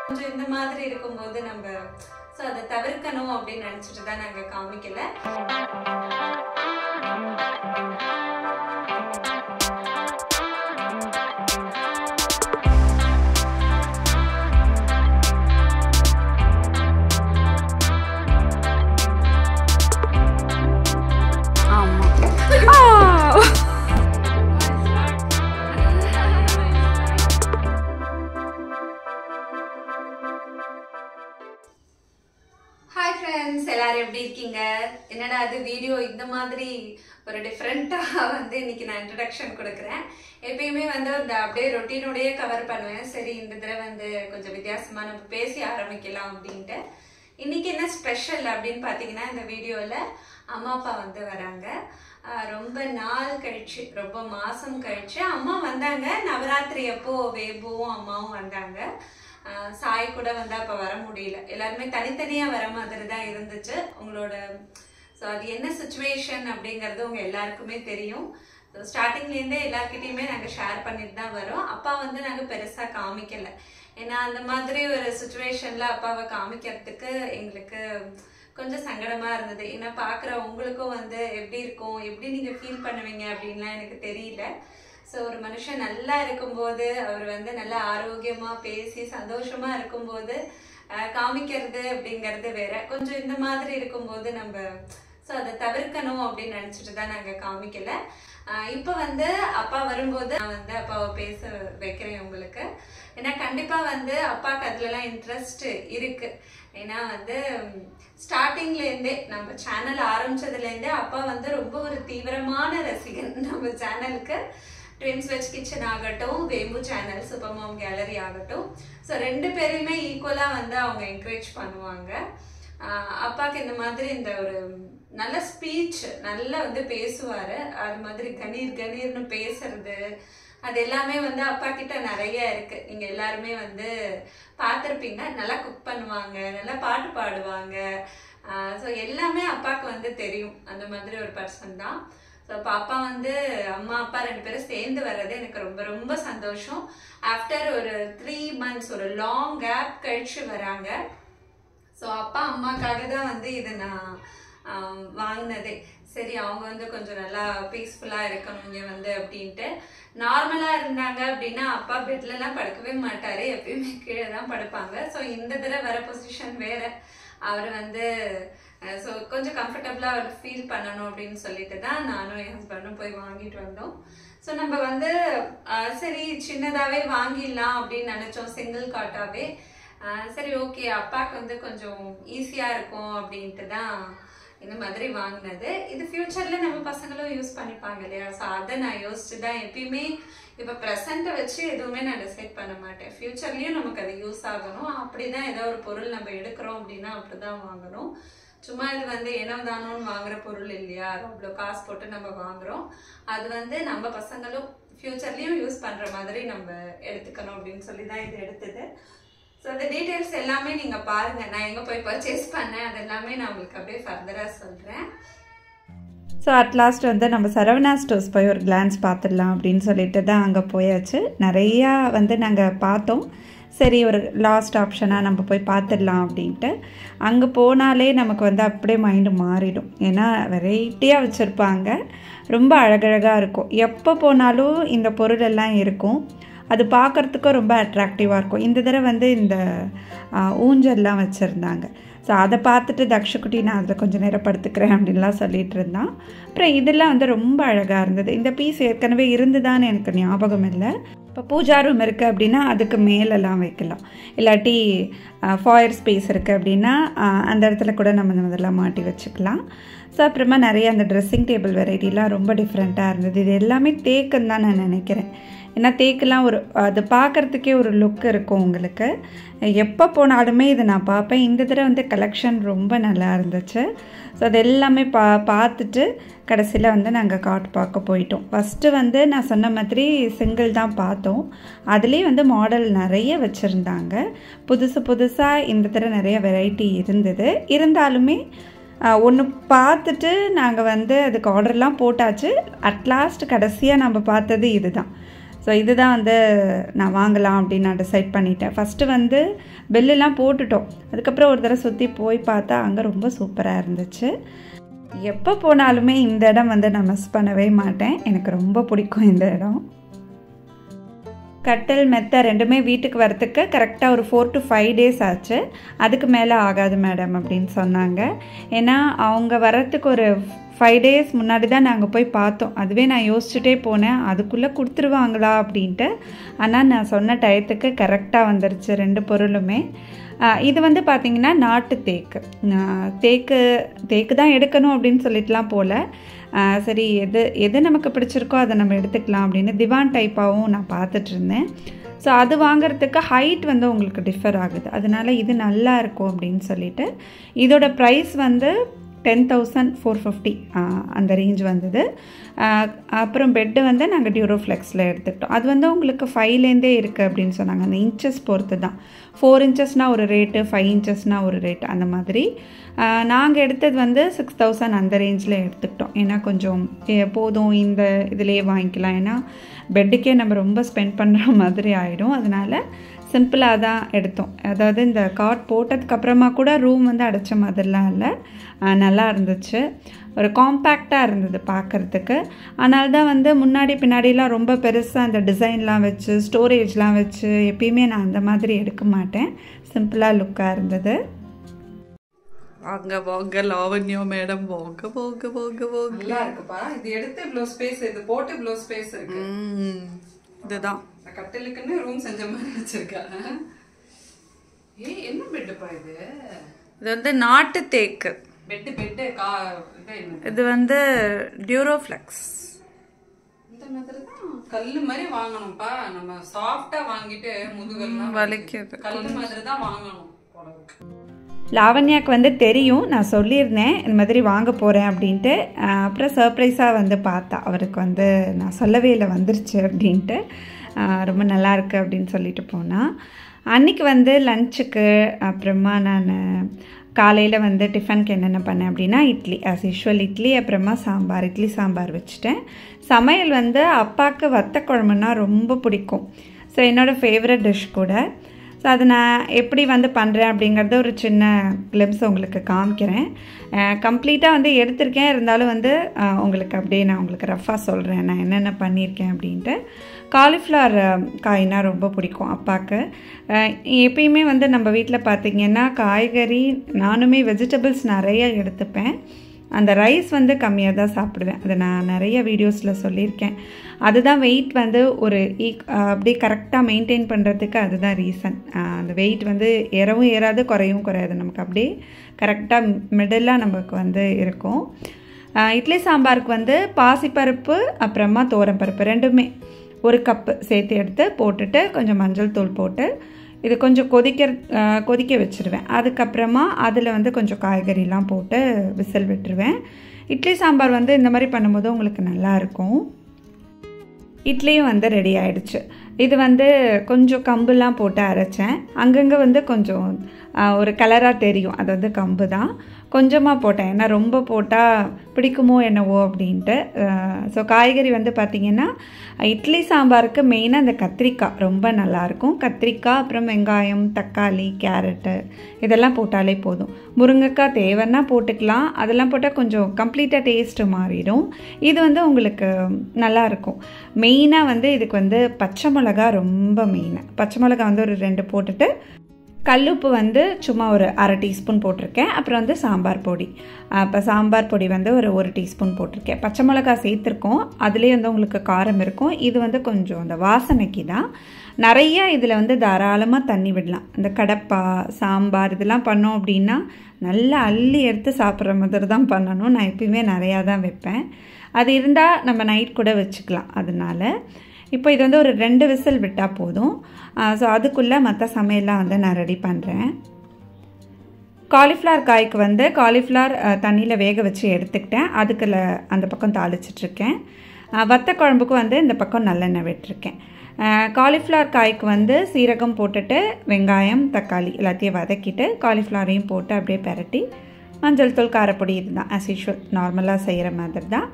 கொஞ்சம் இந்த மாதிரி இருக்கும்போது நம்ம ஸோ அதை தவிர்க்கணும் அப்படின்னு நினச்சிட்டு தான் நாங்கள் காமிக்கல. ஹாய் ஃப்ரெண்ட்ஸ், எல்லாரும் எப்படி இருக்கீங்க? என்னடா அது வீடியோ இந்த மாதிரி ஒரு டிஃப்ரெண்ட்டாக வந்து இன்னைக்கு நான் இன்ட்ரடக்ஷன் கொடுக்குறேன். எப்பயுமே வந்து அந்த அப்படியே ரொட்டீனோடையே கவர் பண்ணுவேன். சரி, இந்த தடவை வந்து கொஞ்சம் வித்தியாசமாக நம்ம பேசி ஆரம்பிக்கலாம் அப்படின்ட்டு. இன்னைக்கு என்ன ஸ்பெஷல் அப்படின்னு பார்த்தீங்கன்னா, இந்த வீடியோவில் அம்மா அப்பா வந்து வராங்க. ரொம்ப நாள் கழிச்சு, ரொம்ப மாதம் கழிச்சு அம்மா வந்தாங்க. நவராத்திரி அப்போ வேபுவும் அம்மாவும் வந்தாங்க. சாய் கூட வந்து அப்போ வர முடியல. எல்லாருமே தனித்தனியாக வர மாதிரி தான் இருந்துச்சு உங்களோட. ஸோ அது என்ன சுச்சுவேஷன் அப்படிங்கிறது உங்கள் எல்லாருக்குமே தெரியும். ஸோ ஸ்டார்டிங்லேருந்தே எல்லாருக்கிட்டையுமே நாங்கள் ஷேர் பண்ணிட்டு தான் வரோம். அப்பா வந்து நாங்கள் பெருசாக காமிக்கலை. ஏன்னா அந்த மாதிரி ஒரு சுச்சுவேஷனில் அப்பாவை காமிக்கிறதுக்கு எங்களுக்கு கொஞ்சம் சங்கடமாக இருந்தது. ஏன்னா பார்க்குற உங்களுக்கும் வந்து எப்படி இருக்கும், எப்படி நீங்கள் ஃபீல் பண்ணுவீங்க அப்படின்லாம் எனக்கு தெரியல. ஸோ ஒரு மனுஷன் நல்லா இருக்கும்போது, அவர் வந்து நல்லா ஆரோக்கியமாக பேசி சந்தோஷமாக இருக்கும்போது காமிக்கிறது அப்படிங்கிறது வேற. கொஞ்சம் இந்த மாதிரி இருக்கும்போது நம்ம ஸோ அதை தவிர்க்கணும் அப்படின்னு நினச்சிட்டு தான் நாங்கள் காமிக்கலை. இப்போ வந்து அப்பா வரும்போது நான் வந்து அப்பாவை பேச வைக்கிறேன் உங்களுக்கு. ஏன்னா கண்டிப்பாக வந்து அப்பாவுக்கு அதுலலாம் இன்ட்ரெஸ்ட் இருக்குது. ஏன்னா வந்து ஸ்டார்டிங்லேருந்தே நம்ம சேனல் ஆரம்பிச்சதுலேருந்தே அப்பா வந்து ரொம்ப ஒரு தீவிரமான ரசிகன் நம்ம சேனலுக்கு. ட்வின்ஸ் வெஜ் கிச்சன் ஆகட்டும், வேம்பு சேனல், சூப்பர் மாம் கேலரி ஆகட்டும், ஸோ ரெண்டு பேரையுமே ஈக்குவலாக வந்து அவங்க என்கரேஜ் பண்ணுவாங்க. அப்பாவுக்கு இந்த மாதிரி இந்த ஒரு நல்ல ஸ்பீச் நல்லா வந்து பேசுவார். அது மாதிரி கணீர் கணீர்னு பேசுறது அது எல்லாமே வந்து அப்பா கிட்ட நிறைய இருக்கு. நீங்கள் எல்லாருமே வந்து பார்த்துருப்பீங்க. நல்லா குக் பண்ணுவாங்க, நல்லா பாட்டு பாடுவாங்க. ஸோ எல்லாமே அப்பாவுக்கு வந்து தெரியும். அந்த மாதிரி ஒரு பர்சன் தான். ஸோ இப்போ அப்பா வந்து அம்மா அப்பா ரெண்டு பேரும் சேர்ந்து வர்றது எனக்கு ரொம்ப ரொம்ப சந்தோஷம். ஆஃப்டர் ஒரு 3 months ஒரு லாங் கேப் கழிச்சு வராங்க. ஸோ அப்பா அம்மாக்காக தான் வந்து இதை நான் வாங்கினதே. சரி, அவங்க வந்து கொஞ்சம் நல்லா பீஸ்ஃபுல்லாக இருக்கணும் இங்கே வந்து அப்படின்ட்டு. நார்மலாக இருந்தாங்க அப்படின்னா அப்பா பெட்லலாம் படுக்கவே மாட்டார், எப்பயுமே கீழே தான் படுப்பாங்க. ஸோ இந்த தடவை வர பொசிஷன் வேறு. அவர் வந்து ஸோ கொஞ்சம் கம்ஃபர்டபுளாக அவர் ஃபீல் பண்ணணும் அப்படின்னு சொல்லிட்டு தான் நானும் என் ஹஸ்பண்டும் போய் வாங்கிட்டு வந்தோம். ஸோ நம்ம வந்து சரி சின்னதாகவே வாங்கிடலாம் அப்படின்னு நினச்சோம், சிங்கிள் காட்டாகவே. சரி ஓகே, அப்பாவுக்கு வந்து கொஞ்சம் ஈஸியாக இருக்கும் அப்படின்ட்டு தான் இந்த மாதிரி வாங்கினது. இது ஃப்யூச்சரில் நம்ம பசங்களும் யூஸ் பண்ணிப்பாங்க இல்லையா? ஸோ அதை நான் யோசிச்சு தான் எப்பயுமே இப்போ ப்ரெசண்ட்டை வச்சு எதுவுமே நான் டிசைட் பண்ண மாட்டேன். ஃப்யூச்சர்லேயும் நமக்கு அது யூஸ் ஆகணும். அப்படி தான் ஏதோ ஒரு பொருள் நம்ம எடுக்கிறோம் அப்படின்னா அப்படி தான் வாங்கணும். சும்மா இது வந்து ஏனோ தானோன்னு வாங்குற பொருள் இல்லையா? அவ்வளோ காசு போட்டு நம்ம வாங்குறோம். அது வந்து நம்ம பசங்களும் ஃப்யூச்சர்லேயும் யூஸ் பண்ணுற மாதிரி நம்ம எடுத்துக்கணும் அப்படின்னு சொல்லி தான் இது எடுத்தது. ஸோ அந்த டீட்டெயில்ஸ் எல்லாமே நீங்கள் பாருங்கள். நான் எங்கே போய் பர்ச்சேஸ் பண்ணேன் அது எல்லாமே நான் உங்களுக்கு அப்படியே ஃபர்தராக சொல்கிறேன். ஸோ அட்லாஸ்ட் வந்து நம்ம சரவணா ஸ்டோர்ஸ் போய் ஒரு கிளான்ஸ் பார்த்துடலாம் அப்படின்னு சொல்லிட்டு தான் அங்கே போயாச்சு. நிறையா வந்து நாங்கள் பார்த்தோம். சரி, ஒரு லாஸ்ட் ஆப்ஷனாக நம்ம போய் பார்த்துடலாம் அப்படின்ட்டு அங்கே போனாலே நமக்கு வந்து அப்படியே மைண்டு மாறிடும். ஏன்னா வெரைட்டியாக வச்சுருப்பாங்க, ரொம்ப அழகழகாக இருக்கும். எப்போ போனாலும் இந்த பொருள் எல்லாம் இருக்கும். அது பார்க்குறதுக்கும் ரொம்ப அட்ராக்டிவாக இருக்கும். இந்த தடவை வந்து இந்த ஊஞ்சல்லாம் வச்சுருந்தாங்க. ஸோ அதை பார்த்துட்டு தக்ஷகுட்டி நான் அதில் கொஞ்சம் நேரம் படுத்துக்கிறேன் அப்படின்லாம் சொல்லிகிட்டு இருந்தான். அப்புறம் இதெல்லாம் வந்து ரொம்ப அழகாக இருந்தது. இந்த பீஸ் ஏற்கனவே இருந்துதான்னு எனக்கு ஞாபகம் இல்லை. இப்போ பூஜா ரூம் இருக்குது அப்படின்னா அதுக்கு மேலெல்லாம் வைக்கலாம். இல்லாட்டி ஃபாயர் ஸ்பேஸ் இருக்குது அப்படின்னா அந்த இடத்துல கூட நம்ம இதெல்லாம் மாட்டி வச்சுக்கலாம். ஸோ அப்புறமா நிறைய அந்த ட்ரெஸ்ஸிங் டேபிள் வெரைட்டிலாம் ரொம்ப டிஃப்ரெண்ட்டாக இருந்தது. இது எல்லாமே தேக்குன்னு தான் நான் நினைக்கிறேன். ஏன்னா தேக்கெல்லாம் ஒரு அது பார்க்குறதுக்கே ஒரு லுக் இருக்கும் உங்களுக்கு. எப்போ போனாலுமே இதை நான் பார்ப்பேன். இந்த தடவை வந்து கலெக்ஷன் ரொம்ப நல்லா இருந்துச்சு. ஸோ அது எல்லாமே பார்த்துட்டு கடைசியில் வந்து நாங்கள் காட்டு பார்க்க போயிட்டோம். ஃபஸ்ட்டு வந்து நான் சொன்ன மாதிரி சிங்கிள் தான் பார்த்தோம். அதுலேயே வந்து மாடல் நிறைய வச்சுருந்தாங்க. புதுசாக இந்த தடவை நிறைய வெரைட்டி இருந்தது. இருந்தாலுமே ஒன்று பார்த்துட்டு நாங்கள் வந்து அதுக்கு ஆர்டர்லாம் போட்டாச்சு. அட்லாஸ்ட் கடைசியாக நம்ம பார்த்தது இது தான். ஸோ இதுதான் வந்து நான் வாங்கலாம் அப்படின்னு நான் டிசைட் பண்ணிட்டேன். ஃபஸ்ட்டு வந்து பில்லெலாம் போட்டுட்டோம். அதுக்கப்புறம் ஒரு தடவை சுற்றி போய் பார்த்தா அங்கே ரொம்ப சூப்பராக இருந்துச்சு. எப்போ போனாலுமே இந்த இடம் வந்து நான் மிஸ் பண்ணவே மாட்டேன். எனக்கு ரொம்ப பிடிக்கும் இந்த இடம். கட்டில் மெத்தை ரெண்டுமே வீட்டுக்கு வரத்துக்கு கரெக்டாக ஒரு 4 to 5 days ஆச்சு. அதுக்கு மேலே ஆகாது மேடம் அப்படின்னு சொன்னாங்க. ஏன்னா அவங்க வரத்துக்கு ஒரு 5 days முன்னாடி தான் நாங்கள் போய் பார்த்தோம். அதுவே நான் யோசிச்சுட்டே போனேன் அதுக்குள்ளே கொடுத்துருவாங்களா அப்படின்ட்டு. ஆனால் நான் சொன்ன டயத்துக்கு கரெக்டாக வந்துருச்சு 2 பொருளுமே. இது வந்து பார்த்திங்கன்னா நாட்டு தேக்கு தான் எடுக்கணும் அப்படின்னு சொல்லிட்டுலாம் போல். சரி எது நமக்கு பிடிச்சிருக்கோ அதை நம்ம எடுத்துக்கலாம் அப்படின்னு திவான் டைப்பாகவும் நான் பார்த்துட்ருந்தேன். ஸோ அது வாங்கிறதுக்கு ஹைட் வந்து உங்களுக்கு டிஃபர் ஆகுது. அதனால் இது நல்லா இருக்கும் அப்படின்னு சொல்லிட்டு இதோட ப்ரைஸ் வந்து 10,450 அந்த ரேஞ்ச் வந்தது. அப்புறம் பெட்டு வந்து நாங்கள் டியூரோஃப்ளெக்ஸில் எடுத்துக்கிட்டோம். அது வந்து உங்களுக்கு 5லேருந்தே இருக்குது அப்படின்னு சொன்னாங்க. அந்த இன்ச்சஸ் பொறுத்து தான். 4 inchesனால் ஒரு ரேட்டு, 5 inchesனால் ஒரு ரேட்டு, அந்த மாதிரி. நாங்கள் எடுத்தது வந்து 6,000 அந்த ரேஞ்சில் எடுத்துக்கிட்டோம். ஏன்னா கொஞ்சம் போதும் இந்த இதிலேயே வாங்கிக்கலாம். ஏன்னா பெட்டுக்கே நம்ம ரொம்ப ஸ்பெண்ட் பண்ணுற மாதிரி ஆகிடும். அதனால் சிம்பிளாக தான் எடுத்தோம். அதாவது இந்த காட் போட்டதுக்கப்புறமா கூட ரூம் வந்து அடைச்ச மாதிரிலாம் இல்லை, நல்லா இருந்துச்சு. ஒரு காம்பேக்டாக இருந்தது பார்க்குறதுக்கு. அதனால தான் வந்து முன்னாடி பின்னாடிலாம் ரொம்ப பெருசாக அந்த டிசைன்லாம் வச்சு ஸ்டோரேஜ்லாம் வச்சு எப்பயுமே நான் அந்த மாதிரி எடுக்க மாட்டேன். சிம்பிளாக லுக்காக இருந்தது. வாங்க வாங்க லாவண்யா மேடம், வாங்க வாங்க வாங்க வாங்க. நல்லா இருக்குப்பா. இது எடுத்து இவ்வளோ ஸ்பேஸ், இது போட்டு இவ்வளோ ஸ்பேஸ் இருக்கு. இதுதான் கட்டிலுக்குன்னு ரூம் செஞ்ச மாதிரி வச்சிருக்கா. என்ன பெட்டுப்பா இது? இது வந்து நாட்டு தேக்கு பெட்டு. இது வந்து டியூரோஃப்ளெக்ஸ். இந்த மாதிரி தான் கல்லு மாதிரி வாங்கணும்ப்பா. நம்ம சாஃப்டா வாங்கிட்டு முதுகெல்லாம் வலிக்குது. கல்லு மாதிரி தான் வாங்கணும். லாவண்யாவுக்கு வந்து தெரியும், நான் சொல்லியிருந்தேன் இந்த மாதிரி வாங்க போகிறேன் அப்படின்ட்டு. அப்புறம் சர்ப்ரைஸாக வந்து பார்த்தா. அவருக்கு வந்து நான் சொல்லவே இல்லை வந்துருச்சு அப்படின்ட்டு. ரொம்ப நல்லாயிருக்கு அப்படின்னு சொல்லிட்டு போனால். அன்றைக்கி வந்து லஞ்சுக்கு அப்புறமா நான் காலையில் வந்து டிஃபனுக்கு என்னென்ன பண்ணேன் அப்படின்னா இட்லி, ஆஸ் யூஷுவல் இட்லி, அப்புறமா சாம்பார், இட்லி சாம்பார் வச்சுட்டேன். சமையல் வந்து அப்பாவுக்கு வத்த குழம்புனா ரொம்ப பிடிக்கும். ஸோ என்னோடய ஃபேவரட் டிஷ் கூட. ஸோ அதை நான் எப்படி வந்து பண்ணுறேன் அப்படிங்கிறத ஒரு சின்ன கிளிம்ஸ் உங்களுக்கு காமிக்கிறேன். கம்ப்ளீட்டாக வந்து எடுத்திருக்கேன், இருந்தாலும் வந்து உங்களுக்கு அப்படியே நான் உங்களுக்கு ரஃபாக சொல்கிறேன் நான் என்னென்ன பண்ணியிருக்கேன் அப்படின்ட்டு. காலிஃப்ளவர் காய்னா ரொம்ப பிடிக்கும் அப்பாவுக்கு. எப்பயுமே வந்து நம்ம வீட்டில் பார்த்திங்கன்னா காய்கறி, நானுமே வெஜிடபிள்ஸ் நிறைய எடுத்துப்பேன். அந்த ரைஸ் வந்து கம்மியாக தான் சாப்பிடுவேன். அதை நான் நிறைய வீடியோஸில் சொல்லியிருக்கேன். அதுதான் வெயிட் வந்து ஒரு அப்படியே கரெக்டாக மெயின்டைன் பண்ணுறதுக்கு அதுதான் ரீசன். அந்த வெயிட் வந்து ஏறவும் ஏறாது, குறையவும் குறையாது. நமக்கு அப்படியே கரெக்டாக மிடிலாக நமக்கு வந்து இருக்கும். இட்லி சாம்பாருக்கு வந்து பாசிப்பருப்பு அப்புறமா தோரம்பருப்பு ரெண்டுமே 1 கப்பு சேர்த்து எடுத்து போட்டுட்டு கொஞ்சம் மஞ்சள் தூள் போட்டு இது கொஞ்சம் கொதிக்க வச்சுருவேன். அதுக்கப்புறமா அதில் வந்து கொஞ்சம் காய்கறிலாம் போட்டு விசில் விட்டுருவேன். இட்லி சாம்பார் வந்து இந்த மாதிரி பண்ணும்போது உங்களுக்கு நல்லாயிருக்கும். இட்லியும் வந்து ரெடி ஆகிடுச்சு. இது வந்து கொஞ்சம் கம்புலாம் போட்டு அரைச்சேன். அங்கங்கே வந்து கொஞ்சம் ஒரு கலராக தெரியும், அது வந்து கம்பு தான். கொஞ்சமாக போட்டேன், ஏன்னா ரொம்ப போட்டால் பிடிக்குமோ என்னவோ அப்படின்ட்டு. ஸோ காய்கறி வந்து பார்த்திங்கன்னா இட்லி சாம்பாருக்கு மெயினாக அந்த கத்திரிக்காய் ரொம்ப நல்லாயிருக்கும். கத்திரிக்காய், அப்புறம் வெங்காயம், தக்காளி, கேரட்டு இதெல்லாம் போட்டாலே போதும். முருங்கைக்காய் தேவைன்னா போட்டுக்கலாம். அதெல்லாம் போட்டால் கொஞ்சம் கம்ப்ளீட்டாக டேஸ்ட்டு மாறிடும். இது வந்து உங்களுக்கு நல்லாயிருக்கும். மெயினாக வந்து இதுக்கு வந்து பச்சை மிளகா ரொம்ப மெயினாக. பச்சை மிளகா வந்து ஒரு 2 போட்டுட்டு கல்லுப்பு வந்து சும்மா ஒரு 1/2 டீஸ்பூன் போட்டிருக்கேன். அப்புறம் வந்து சாம்பார் பொடி, இப்போ சாம்பார் பொடி வந்து ஒரு 1 டீஸ்பூன் போட்டிருக்கேன். பச்சை மிளகா சேர்த்துருக்கோம், அதுலேயே வந்து உங்களுக்கு காரம் இருக்கும். இது வந்து கொஞ்சம் அந்த வாசனைக்கு தான். நிறையா இதில் வந்து தாராளமாக தண்ணி விடலாம். இந்த கடப்பா சாம்பார் இதெல்லாம் பண்ணோம் அப்படின்னா நல்லா அள்ளி எடுத்து சாப்பிட்ற மாதிரி தான் பண்ணணும். நான் எப்பயுமே நிறையா தான் வைப்பேன். அது இருந்தால் நம்ம நைட் கூட வச்சுக்கலாம். அதனால் இப்போ இது வந்து ஒரு 2 விசில் விட்டால் போதும். ஸோ அதுக்குள்ளே மற்ற சமையல்லாம் வந்து நான் ரெடி பண்ணுறேன். காலிஃப்ளவர் காய்க்கு வந்து காலிஃப்ளவர் தண்ணியில் வேக வச்சு எடுத்துக்கிட்டேன். அதுக்குள்ள அந்த பக்கம் தாளிச்சிட்ருக்கேன். வத்த குழம்புக்கு வந்து இந்த பக்கம் நல்லெண்ணெய் விட்டுருக்கேன். காலிஃப்ளவர் காய்க்கு வந்து சீரகம் போட்டுட்டு வெங்காயம், தக்காளி எல்லாத்தையும் வதக்கிட்டு காலிஃப்ளவரையும் போட்டு அப்படியே பெரட்டி மஞ்சள் தூள், காரப்பொடி, இதுதான் ஆஸ் யூஷுவல் நார்மலாக செய்கிற மாதிரி தான்.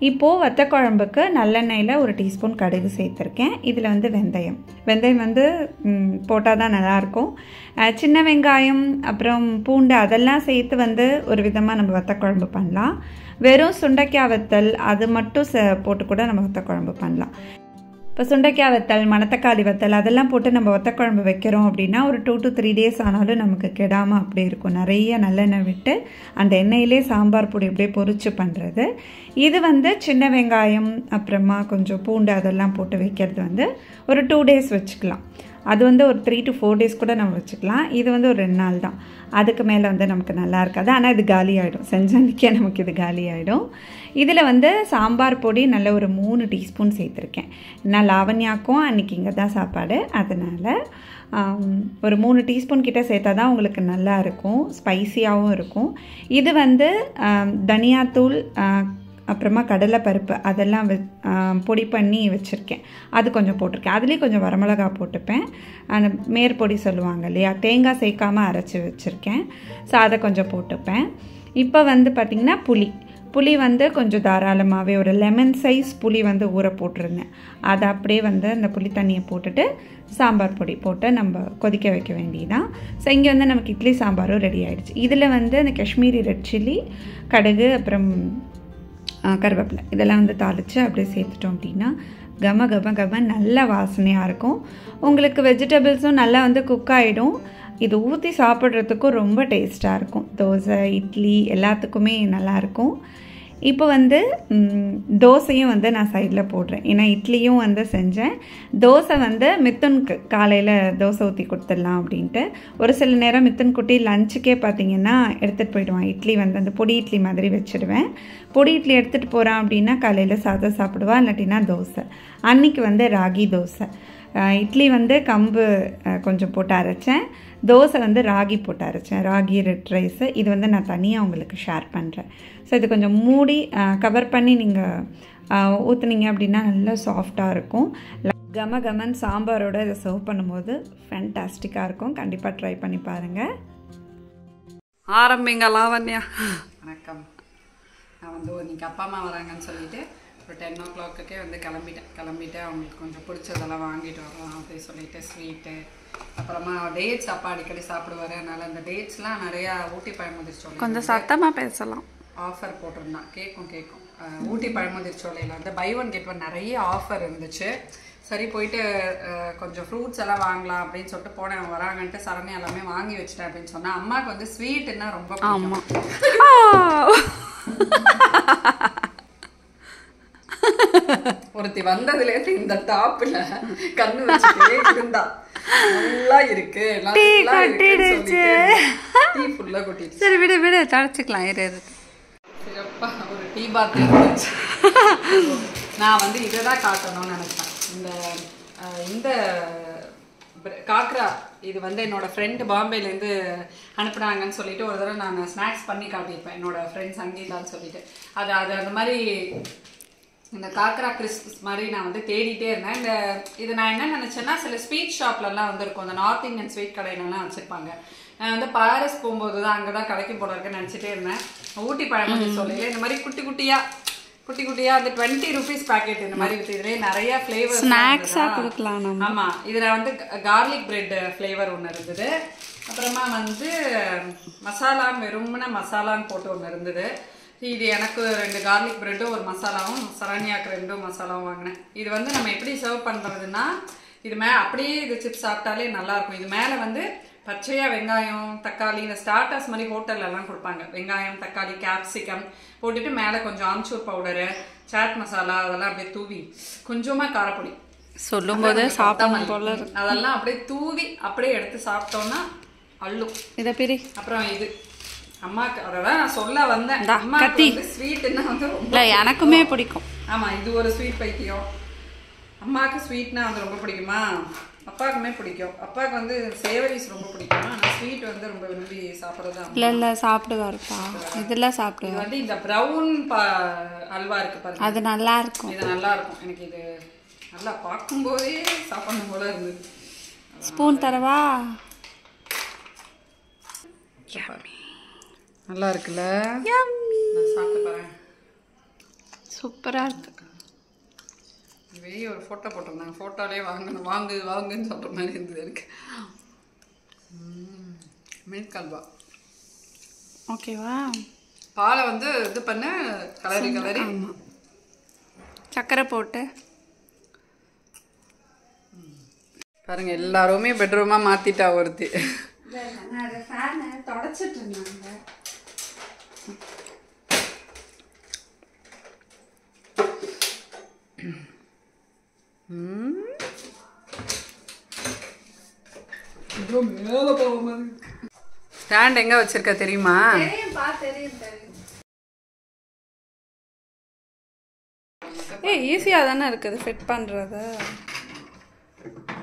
இப்போது வத்த குழம்புக்கு நல்லெண்ணெயில் 1 டீஸ்பூன் கடுகு சேர்த்துருக்கேன். இதில் வந்து வெந்தயம் வந்து போட்டால் தான் நல்லாயிருக்கும். சின்ன வெங்காயம் அப்புறம் பூண்டு அதெல்லாம் சேர்த்து வந்து ஒரு விதமாக நம்ம வத்த குழம்பு பண்ணலாம். வெறும் சுண்டைக்காய் வத்தல் அது மட்டும் போட்டு கூட நம்ம வத்த குழம்பு பண்ணலாம். இப்போ சுண்டைக்காய் வத்தல், மணத்தக்காளி வத்தல் அதெல்லாம் போட்டு நம்ம வத்தக்குழம்பு வைக்கிறோம் அப்படின்னா ஒரு 2 to 3 days ஆனாலும் நமக்கு கெடாமல் அப்படியே இருக்கும். நிறைய நல்லெண்ணெய் விட்டு அந்த எண்ணெயிலே சாம்பார் பொடி அப்படியே பொரிச்சு பண்ணுறது. இது வந்து சின்ன வெங்காயம் அப்புறமா கொஞ்சம் பூண்டு அதெல்லாம் போட்டு வைக்கிறது வந்து ஒரு 2 days வச்சுக்கலாம். அது வந்து ஒரு 3 to 4 days கூட நம்ம வச்சுக்கலாம். இது வந்து ஒரு 2 நாள் தான். அதுக்கு மேலே வந்து நமக்கு நல்லா இருக்காது. ஆனால் இது காலி ஆகிடும், செஞ்ச அன்றைக்கே நமக்கு இது காலி ஆகிடும். இதில் வந்து சாம்பார் பொடி நல்ல ஒரு 3 டீஸ்பூன் சேர்த்துருக்கேன். நான் லாவண்யாக்கும் அன்றைக்கி இங்கே தான் சாப்பாடு, அதனால் ஒரு 3 டீஸ்பூன் கிட்டே சேர்த்தா தான் உங்களுக்கு நல்லா இருக்கும், ஸ்பைஸியாகவும் இருக்கும். இது வந்து தனியாத்தூள் அப்புறமா கடலைப்பருப்பு அதெல்லாம் பொடி பண்ணி வச்சுருக்கேன். அது கொஞ்சம் போட்டிருக்கேன். அதுலேயும் கொஞ்சம் வரமிளகா போட்டுப்பேன். அந்த மேற்பொடி சொல்லுவாங்க இல்லையா, தேங்காய் சேர்க்காமல் அரைச்சி வச்சுருக்கேன். ஸோ அதை கொஞ்சம் போட்டுப்பேன். இப்போ வந்து பார்த்திங்கன்னா புளி வந்து கொஞ்சம் தாராளமாகவே ஒரு லெமன் சைஸ் புளி வந்து ஊற போட்டிருந்தேன். அதை அப்படியே வந்து அந்த புளி தண்ணியை போட்டுட்டு சாம்பார் பொடி போட்டு நம்ம கொதிக்க வைக்க வேண்டியதான். ஸோ இங்கே வந்து நமக்கு இட்லி சாம்பாரும் ரெடி ஆகிடுச்சு. இதில் வந்து அந்த காஷ்மீரி ரெட் சில்லி, கடுகு, அப்புறம் கருவேப்பிலை இதெல்லாம் வந்து தாளித்து அப்படியே சேர்த்துட்டோம் அப்படின்னா கம நல்ல வாசனையாக இருக்கும். உங்களுக்கு வெஜிடபிள்ஸும் நல்லா வந்து குக் ஆகிடும். இது ஊற்றி சாப்பிட்றதுக்கும் ரொம்ப டேஸ்ட்டாக இருக்கும். தோசை, இட்லி எல்லாத்துக்குமே நல்லாயிருக்கும். இப்போ வந்து தோசையும் வந்து நான் சைடில் போடுறேன். ஏன்னா இட்லியும் வந்து செஞ்சேன். தோசை வந்து மித்துனுக்கு காலையில் தோசை ஊற்றி கொடுத்துடலாம் அப்படின்ட்டு. ஒரு சில நேரம் மித்துன் குட்டி லஞ்சுக்கே பார்த்திங்கன்னா எடுத்துகிட்டு போயிடுவான். இட்லி வந்து அந்த பொடி இட்லி மாதிரி வச்சுடுவேன். பொடி இட்லி எடுத்துகிட்டு போகிறான் அப்படின்னா காலையில் சாதம் சாப்பிடுவான், இல்லாட்டினா தோசை. அன்றைக்கி வந்து ராகி தோசை. இட்லி வந்து கம்பு கொஞ்சம் போட்டு அரைச்சேன், தோசை வந்து ராகி போட்டு அரைச்சேன், ராகி ரெட் ரைஸு. இது வந்து நான் தனியாக உங்களுக்கு ஷேர் பண்ணுறேன். ஸோ இது கொஞ்சம் மூடி கவர் பண்ணி நீங்கள் ஊற்றுனீங்க அப்படின்னா நல்லா சாஃப்டாக இருக்கும். கமன் சாம்பாரோட இதை சர்வ் பண்ணும்போது ஃபேண்டாஸ்டிக்காக இருக்கும். கண்டிப்பாக ட்ரை பண்ணி பாருங்கள். ஆரம்பிங்க லாவண்யா. வணக்கம். நான் வந்து இன்னைக்கு அப்பா அம்மா வராங்கன்னு சொல்லிட்டு ஒரு 10 o'clock வந்து கிளம்பிட்டு அவங்களுக்கு கொஞ்சம் பிடிச்சதெல்லாம் வாங்கிட்டு வரலாம் அப்படின்னு சொல்லிட்டு ஸ்வீட்டு, அப்புறமா டேட்ஸ் அப்பா அடிக்கடி சாப்பிடுவார். அதனால் அந்த டேட்ஸ்லாம் நிறையா ஊட்டி பழமுதிர்ச்சோலை கொஞ்சம் சத்தமாக பேசலாம் ஆஃபர் போட்டிருந்தான். கேட்கும் ஊட்டி பழமுதிர்ச்சோலையில் வந்து buy one get one நிறைய ஆஃபர் இருந்துச்சு. சரி போயிட்டு கொஞ்சம் ஃப்ரூட்ஸ் எல்லாம் வாங்கலாம் அப்படின்னு சொல்லிட்டு போனேன். அவங்க வராங்கன்ட்டு சரண்யா எல்லாமே வாங்கி வச்சுட்டேன் அப்படின்னு சொன்னேன். அம்மாவுக்கு வந்து ஸ்வீட்டுன்னா ரொம்ப ஒருத்தி வந்ததுலேருந்து இந்த டாப்ல கண்ணு வச்சுட்டே இருந்தா. நல்லா இருக்கு, டீ ஃபுல்லா கொட்டிடுச்சு. சரி விடு தழைச்சிக்கலாம். சிறப்பா ஒரு டீ பாத் இருந்துச்சு. நான் வந்து இதை தான் காட்டணும்னு நினைச்சேன். இந்த காக்ரா இது வந்து என்னோட ஃப்ரெண்டு பாம்பேலேருந்து அனுப்புனாங்கன்னு சொல்லிட்டு ஒரு தடவை நான் ஸ்நாக்ஸ் பண்ணி காட்டியிருப்பேன் என்னோட ஃப்ரெண்ட் சங்கீதான்னு சொல்லிட்டு. அது அந்த மாதிரி இந்த காக்ரா கிறிஸ்ப்ஸ் மாதிரி நான் வந்து தேடிட்டே இருந்தேன். இது நான் என்ன நினச்சேன்னா, சில ஸ்வீட் ஷாப்லலாம் வந்து இருக்கும், அந்த நார்த் இந்தியன் ஸ்வீட் கடையிலலாம் வச்சுருப்பாங்க. நான் வந்து பாரிஸ் போகும்போது தான் அங்கே தான் கிடைக்கும் போல இருக்குன்னு நினச்சிட்டே இருந்தேன். ஊட்டி பழமுதிர்ச்சோலையில் இந்த மாதிரி குட்டி குட்டியாக அந்த 20 rupees பேக்கெட் இந்த மாதிரி விற்று. இதுலேயே நிறைய ஃப்ளேவர் ஸ்நாக்ஸாக கொடுக்கலாம். ஆமாம், இதில் வந்து கார்லிக் பிரெட் ஃப்ளேவர் ஒன்று இருந்தது. அப்புறமா வந்து மசாலான்னு வெறும்னா மசாலான்னு போட்டு ஒன்று இருந்தது. இது எனக்கு 2 கார்லிக் பிரெட்டும் ஒரு மசாலாவும், சரண்யாவுக்கு 2 மசாலாவும் வாங்கினேன். இது வந்து நம்ம எப்படி சர்வ் பண்ணுறதுன்னா, இது அப்படியே இது சிப்ஸ் சாப்பிட்டாலே நல்லாயிருக்கும். இது மேலே வந்து பச்சையாக வெங்காயம், தக்காளி, இந்த ஸ்டார்டர்ஸ் மாதிரி ஹோட்டல்லலாம் கொடுப்பாங்க. வெங்காயம், தக்காளி, கேப்சிகம் போட்டுட்டு மேலே கொஞ்சம் ஆம்ச்சூர் பவுடரு, சாட் மசாலா அதெல்லாம் அப்படியே தூவி, கொஞ்சமாக காரப்பொடி சொல்லும் போது சாப்பிட்டோம் போல அதெல்லாம் அப்படியே தூவி அப்படியே எடுத்து சாப்பிட்டோன்னா அள்ளும். இதை பெரிய அப்புறம் இது அம்மாக்கு அதான் நான் சொல்ல வந்தேன். அம்மாக்கு ஸ்வீட்னா வந்து ரொம்ப எனக்குமே பிடிக்கும். ஆமா, இது ஒரு ஸ்வீட் பைத்தியம். அம்மாவுக்கு ஸ்வீட்னா வந்து ரொம்ப பிடிக்குமா, அப்பாவுக்குமே பிடிக்கும். அப்பாவுக்கு வந்து சேவரிஸ் ரொம்ப பிடிக்கும். ஆனால் ஸ்வீட் வந்து ரொம்ப விரும்பி சாப்பிட்றது. இல்லை சாப்பிடுவாருப்பா, இதெல்லாம் சாப்பிடுவாரு. வந்து இந்த ப்ரௌன் அல்வா இருக்கு பாருங்க, அது நல்லா இருக்கும். இது நல்லா இருக்கும். எனக்கு இது நல்லா பார்க்கும்போதே சாப்பிடணும் போல இருந்தது. ஸ்பூன் தரவா? நல்லா இருக்குல்ல? யம்மி. நான் சாப்பிட்டு பாறேன். சூப்பராக இருக்கு. வெளியே ஒரு ஃபோட்டோ போட்டிருந்தாங்க, ஃபோட்டோலேயே வாங்குன்னு சொல்கிற மாதிரி இருந்தது எனக்கு. மில்க் அல்வா ஓகேவா? பாலை வந்து இது பண்ண கலரி சக்கரை போட்டு பாருங்க. எல்லாருமே பெட்ரூமா மாத்திட்டா ஒருத்தி. தொடச்சிட்டு இருந்தாங்க. ஸ்டாண்ட் எங்க வச்சிருக்க தெரியுமா? ஈஸியாக தானே இருக்குது ஃபிட் பண்ணுறது.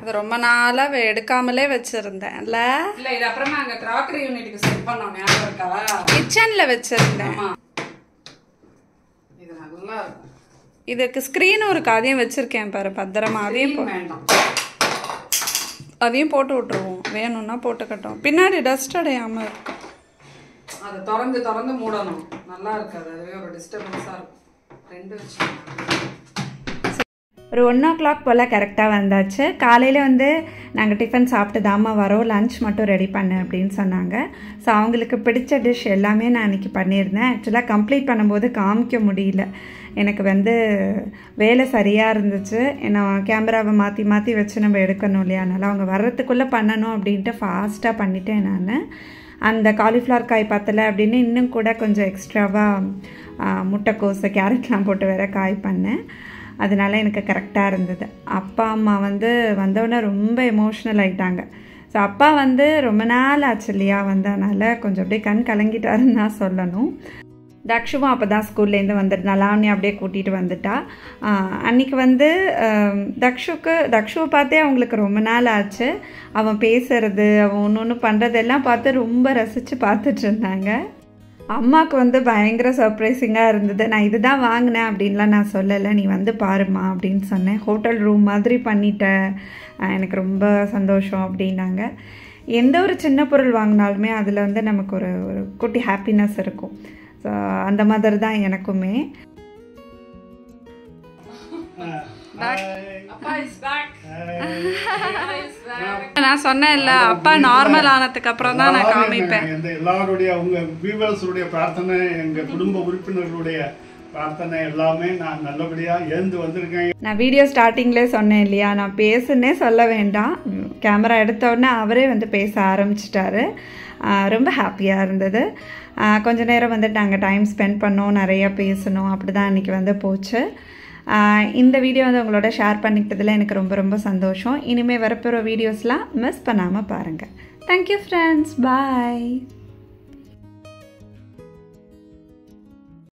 அது ரொம்ப நாளாக எடுக்காமலே வச்சுருந்தேன்ல. இல்லை, இது அப்புறமா அங்கே கிராக்கரி யூனிட்டுக்கு செட் பண்ணோம், ஞாபகம் இருக்கா? கிச்சனில் வச்சுருந்தேன். இது நல்லா இருக்கும். இதுக்கு ஸ்க்ரீனும் இருக்கு, அதையும் வச்சுருக்கேன் பாரு பத்திரமா. அதையும் போட்டு விட்ருவோம், வேணும்னா போட்டுக்கட்டும். பின்னாடி டஸ்ட் அடையாமல் இருக்கும். அதை திறந்து மூடணும். நல்லா இருக்காது, அதுவே ஒரு டிஸ்டர்பன்ஸாக இருக்கும். ஒரு 1:00 போல் கரெக்டாக வந்தாச்சு. காலையில் வந்து நாங்கள் டிஃபன் சாப்பிட்டு தாம்மா வரோம், லன்ச் மட்டும் ரெடி பண்ணு அப்படின்னு சொன்னாங்க. ஸோ அவங்களுக்கு பிடிச்ச டிஷ் எல்லாமே நான் இன்றைக்கி பண்ணியிருந்தேன். ஆக்சுவலாக கம்ப்ளீட் பண்ணும்போது காமிக்க முடியல, எனக்கு வந்து வேலை சரியாக இருந்துச்சு. ஏன்னா கேமராவை மாற்றி வச்சு நம்ம எடுக்கணும் இல்லையா, அதனால் அவங்க வர்றதுக்குள்ளே பண்ணணும் அப்படின்ட்டு ஃபாஸ்ட்டாக பண்ணிட்டேன் நான். அந்த காலிஃப்ளவர் காய் பத்தலை அப்படின்னு இன்னும் கூட கொஞ்சம் எக்ஸ்ட்ராவாக முட்டைக்கோஸு கேரட்லாம் போட்டு வேற காய் பண்ணேன். அதனால எனக்கு கரெக்டாக இருந்தது. அப்பா அம்மா வந்து வந்தோடனே ரொம்ப எமோஷ்னல் ஆகிட்டாங்க. ஸோ அப்பா வந்து ரொம்ப நாள் ஆச்சு இல்லையா வந்ததுனால கொஞ்சம் அப்படியே கண் கலங்கிட்டாருன்னு தான் சொல்லணும். தக்ஷுவும் அப்போ தான் ஸ்கூல்லேருந்து வந்துட்டு லாவண்யா அப்படியே கூட்டிகிட்டு வந்துட்டா. அன்றைக்கி வந்து தக்ஷுவை பார்த்தே அவங்களுக்கு ரொம்ப நாள் ஆச்சு. அவன் பேசுறது, அவன் ஒன்று பண்ணுறதெல்லாம் பார்த்து ரொம்ப ரசித்து பார்த்துட்டு இருந்தாங்க. அம்மாவுக்கு வந்து பயங்கர சர்ப்ரைசிங்காக இருந்தது. நான் இதுதான் வாங்கினேன் அப்படின்லாம் நான் சொல்லலை, நீ வந்து பாருமா அப்படின்னு சொன்னேன். ஹோட்டல் ரூம் மாதிரி பண்ணிட்டேன், எனக்கு ரொம்ப சந்தோஷம் அப்படின்னாங்க. எந்த ஒரு சின்ன பொருள் வாங்கினாலுமே அதில் வந்து நமக்கு ஒரு குட்டி ஹாப்பினஸ் இருக்கும். ஸோ அந்த மாதிரி தான் எனக்குமே. நான் சொன்னேன் இல்லை, அப்பா நார்மல் ஆனதுக்கு அப்புறம் தான் நான் காமிப்பேன். எல்லாருடைய உங்க வியூவர்ஸுடைய பிரார்த்தனை, எங்க குடும்ப உறுப்பினர்களுடைய பிரார்த்தனை எல்லாமே நான் நல்லபடியா எழுந்து வந்திருக்கேன். நான் வீடியோ ஸ்டார்டிங்லேயே சொன்னேன் இல்லையா, நான் பேசுன்னே சொல்ல வேண்டாம், கேமரா எடுத்த உடனே அவரே வந்து பேச ஆரம்பிச்சிட்டாரு. ரொம்ப ஹாப்பியாக இருந்தது. கொஞ்ச நேரம் வந்து நாங்கள் டைம் ஸ்பெண்ட் பண்ணோம், நிறையா பேசணும், அப்படி தான் இன்றைக்கி வந்து போச்சு. இந்த வீடியோ வந்து உங்களோட ஷேர் பண்ணிக்கிட்டதில் எனக்கு ரொம்ப ரொம்ப சந்தோஷம். இனிமேல் வரப்போகிற வீடியோஸ்லாம் மிஸ் பண்ணாமல் பாருங்கள். தேங்க்யூ ஃப்ரெண்ட்ஸ், பாய்.